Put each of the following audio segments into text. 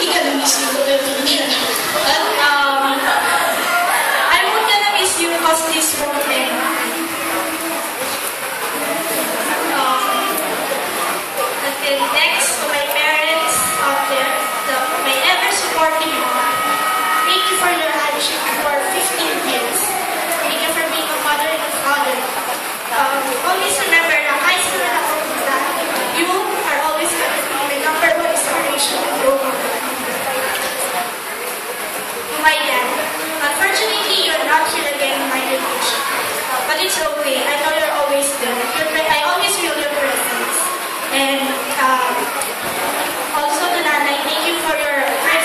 really gonna miss you. But, I'm not gonna miss you because this won't end. Until next, to my parents out there, my ever-supporting mom, thank you for your hardship for 15 years. Thank you for being a mother and a father. Always remember na kahit saan na ako punta, you are always going to be my number one inspiration and role model. To my dad, unfortunately, you're not here again in my relationship. But it's okay. I know you're always there. I always feel your presence. And also to Nanay, thank you for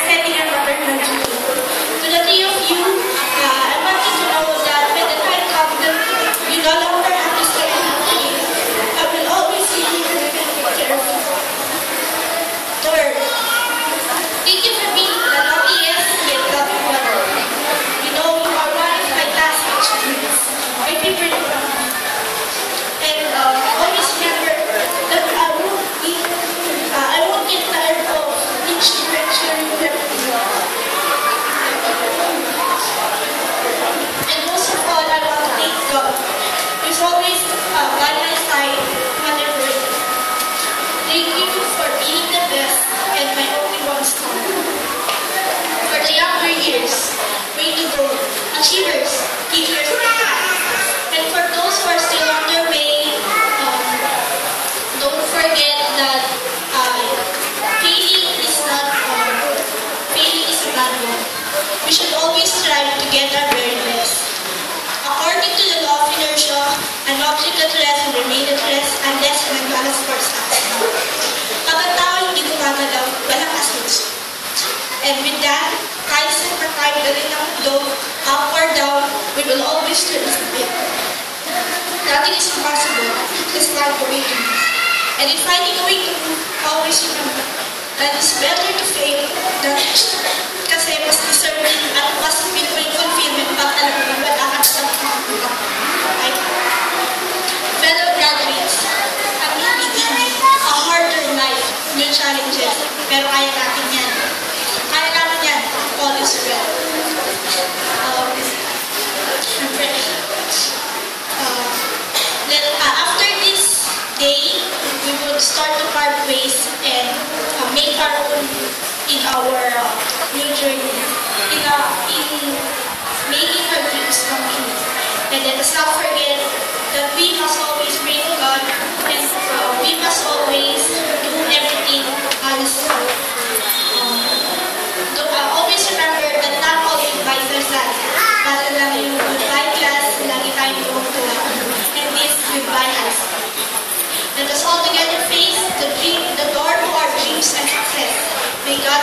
setting your maternal duty. To the three of you, I want you to know that when the time comes that you no longer have to stay happy, I will always see you and take care of you. Third, thank you for being the luckiest yet loving mother. You know, you are one of my classmates, my favorite one. And always remember that I won't get tired of teaching and sharing everything. And most of all, I want to thank God, who's always by my side whenever I do. Thank you for being the best and my only one star. For the younger years, way to go. Achievers, keep your and for those who are still on their way, don't forget that failing is a bad one. We should always strive to get our very best. According to the law of inertia, an object at rest will remain at rest unless an unbalanced force acts. Kapag tao hindi gumagalaw, walang asunod. And with that, kahit saan na tayo galing ng mundo, up or down, we will always turn to it. Nothing is impossible, just find a way to move. And in finding a way to move, always remember that it's better to fail than kasi mas deserving at mas feel mo yung fulfillment pag alam mo wala ka sa mga. Fellow graduates, ang hindi a harder life, new challenges, pero kaya natin yan. Kaya natin yan, all is well. After this day, we would start to part ways and make our own in our new journey, in making our dreams come true. And let us not forget that we must always pray to God and we must always do everything honestly. Always remember that not all goodbyes are sad. Para lang yung goodbye class, lagi tayong tuwa. And this goodbye high school. Let us all together face the door to our dreams and success. May God